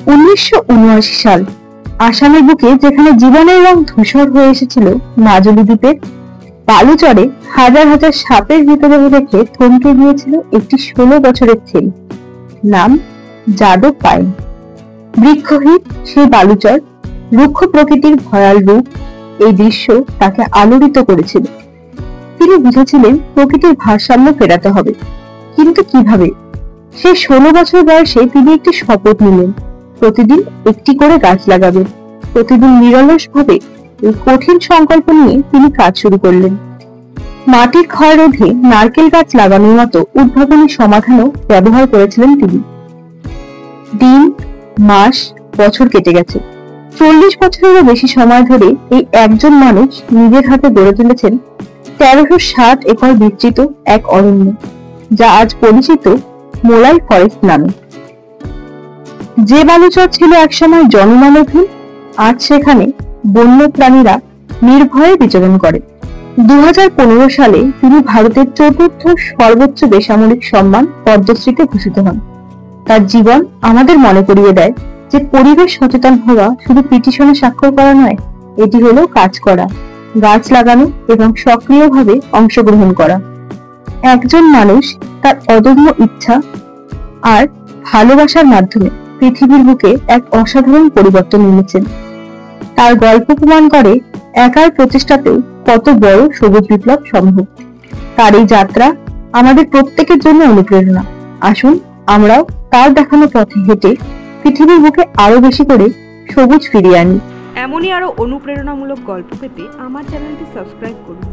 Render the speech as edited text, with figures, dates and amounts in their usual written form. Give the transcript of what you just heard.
1979 সাল আসামের বুকে যেখানে জীবনের রং ধূসর হয়ে এসেছিল মাজুলি দ্বীপের বালুচরে হাজার হাজার সাপের ভিতরে রেখে থমকে গিয়েছিল একটি 16 বছরের ছেলে, নাম যাদব পায়েং। বৃক্ষহীন সেই বালুচর, রুক্ষ প্রকৃতির ভয়াল রূপ, এই দৃশ্য তাকে আলোড়িত করেছিল। তিনি বুঝেছিলেন প্রকৃতির ভারসাম্য ফেরাতে হবে, কিন্তু কিভাবে? সেই 16 বছর বয়সে তিনি একটি শপথ নিলেন, প্রতিদিন একটি করে গাছ লাগাবেন। প্রতিদিন নিরলস ভাবে এই কঠিন সংকল্প নিয়ে তিনি কাজ শুরু করলেন। মাটির ক্ষয় রোধে নারকেল গাছ লাগানোর মতো উদ্ভাবনী সমাধানও ব্যবহার করেছিলেন তিনি। দিন, মাস, বছর কেটে গেছে। 40 বছরেরও বেশি সময় ধরে এই একজন মানুষ নিজের হাতে গড়ে তুলেছেন 1360 একর বিস্তৃত এক অরণ্য, যা আজ পরিচিত মোলাই ফরেস্ট নামে। যে বালুচর ছিল একসময় জনমানবহীন, আজ সেখানে বন্য প্রাণীরা নির্ভয়ে বিচরণ করে। 2015 সালে তিনি ভারতের 4র্থ সর্বোচ্চ বেসামরিক সম্মান পদ্মশ্রীতে ভূষিত হন। তার জীবন আমাদের মনে করিয়ে দেয় যে পরিবেশ সচেতন হওয়া শুধু পিটিশনে স্বাক্ষর করা নয়, এটি হলো কাজ করা, গাছ লাগানো এবং সক্রিয়ভাবে অংশগ্রহণ করা। একজন মানুষ তার অদম্য ইচ্ছা আর ভালোবাসার মাধ্যমে পৃথিবীর বুকে এক অসাধারণ পরিবর্তন এনেছেন। তার গল্প প্রমাণ করে একার প্রচেষ্টাতেও কত বড় সবুজ বিপ্লব সম্ভব। তার এই যাত্রা আমাদের প্রত্যেকের জন্য অনুপ্রেরণা। আসুন আমরাও তার দেখানো পথে হেঁটে পৃথিবীর বুকে আরো বেশি করে সবুজ ফিরিয়ে আনি। এমনই আরো অনুপ্রেরণামূলক গল্প পেতে আমার চ্যানেলটি সাবস্ক্রাইব করুন।